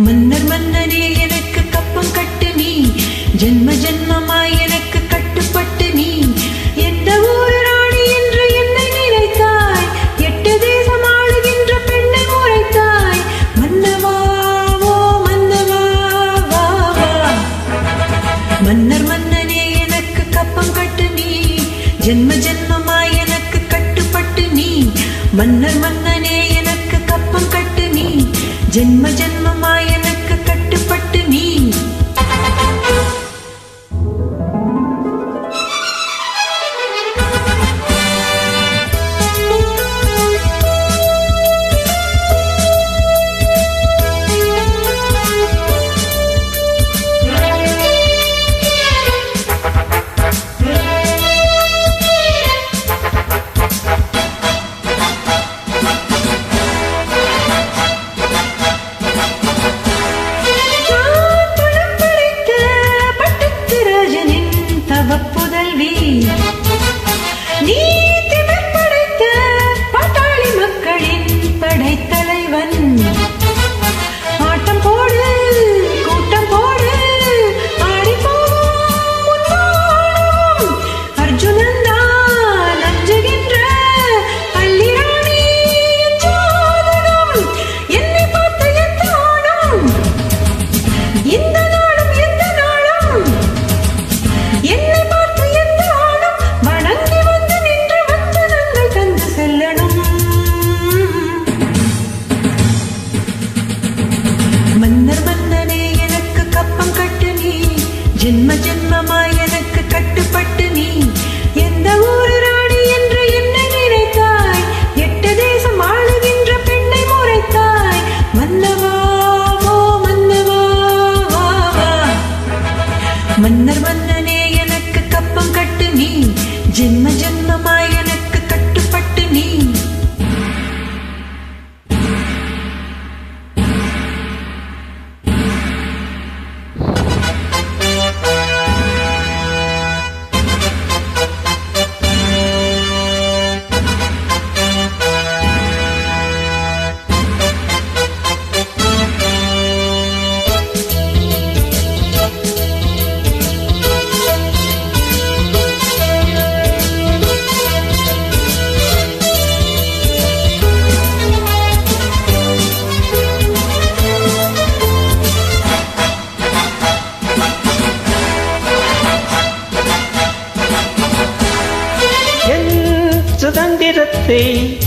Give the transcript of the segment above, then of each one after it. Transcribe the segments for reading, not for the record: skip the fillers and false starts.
மன்னர் மன்னனே எனக்கு கப்பம் கட்டு நீ, ஜென்ம ஜென்மமாய் எனக்கு கட்டுப்பட்டு நீ. எந்த ஊரு ராணி என்று என்னை நினைத்தாய், 8 தேசம் ஆளுகின்ற பெண்ணை உரைத்தாய். மன்னவா ஓ மன்னவா வா வா. மன்னர் மன்னனே எனக்கு கப்பம் கட்டு நீ, ஜென்ம ஜென்மமாய் எனக்கு கட்டுப்பட்டு நீ. மன்னர் மன்னனே எனக்கு கப்பம் கட்டு நீ, ஜென்ம ஜென்மமாய் எனக்கு கட்டுப்பட்டு நீ. நீ திமிர் படைத்த பாட்டாளி மக்களின் படைத்தலைவன். ஆட்டம் போடு கூட்டம் போடு ஆடி போவோம். அர்ஜுனன் தான் அஞ்சுகின்ற பள்ளிராணி ஜாதகம். என்னை பார்த்த எந்த ஆணும் இந்த நாளும் எந்த நாளும், என்னை பார்த்து எந்த ஆணும் வணங்கி வந்து நின்று வந்தனங்கள் தந்து செல்லணும். மன்னர் மன்னனே எனக்கு கப்பம் கட்டு நீ, ஜென்ம ஜென்மமாய் எனக்கு கட்டுப்பட்டு நீ. எந்த ஊரு ராணி என்று என்னை நினைத்தாய், 8 தேசம் ஆளுகின்ற பெண்ணை முறைத்தாய். மன்னவா ஓ மன்னவா வா வா. மன்னர் மன்னனே எனக்கு கப்பம் கட்டு நீ, ஜென்ம ஜென்மமாய் எனக்கு கட்டுப்பட்டு நீ. சுதந்திரத்தை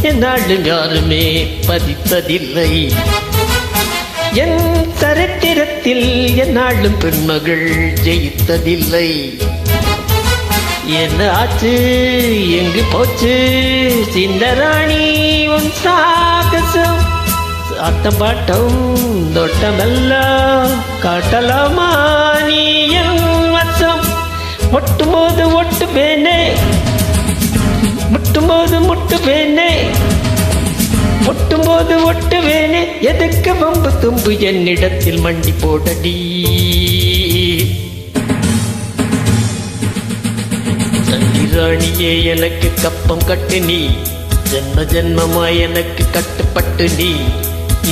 என்னாலும் யாருமே பதிப்பதில்லை. என் சரித்திரத்தில் என்னாலும் பெண்மகள் ஜெயித்ததில்லை. என்ன ஆச்சு எங்கு போச்சு சிந்தராணி உன் சாகசம்? ஆட்டம் பாட்டம் தோட்டமெல்லாம் காட்டலாமா நீ என் வசம்? ஒட்டும்போது ஒட்டுவேனே, முட்டும்போது முட்டுவேனே, முட்டும்போது ஒட்டுவேனே. எதுக்கு வம்பு தும்பு என்னிடத்தில் மண்டி போடடி. சண்டிராணியே எனக்கு கப்பம் கட்டு நீ, ஜென்ம ஜென்மமாய் எனக்கு கட்டுப்பட்டு நீ.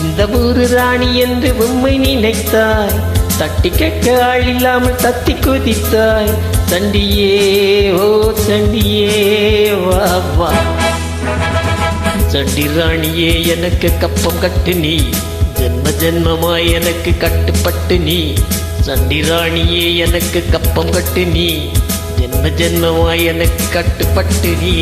இந்த ஊரு ராணி என்று உம்மை நினைத்தாய், தட்டி கேட்க ஆள் இல்லாமல் தத்தி குதித்தாய். சண்டியே ஓ சண்டியே வா வா. சண்டி ராணியே எனக்கு கப்பம் கட்டு நீ, ஜென்ம ஜென்மமாய் எனக்கு கட்டுப்பட்டு நீ. சண்டி ராணியே எனக்கு கப்பம் கட்டு நீ, ஜென்ம ஜென்மமாய் எனக்கு கட்டுப்பட்டு நீ.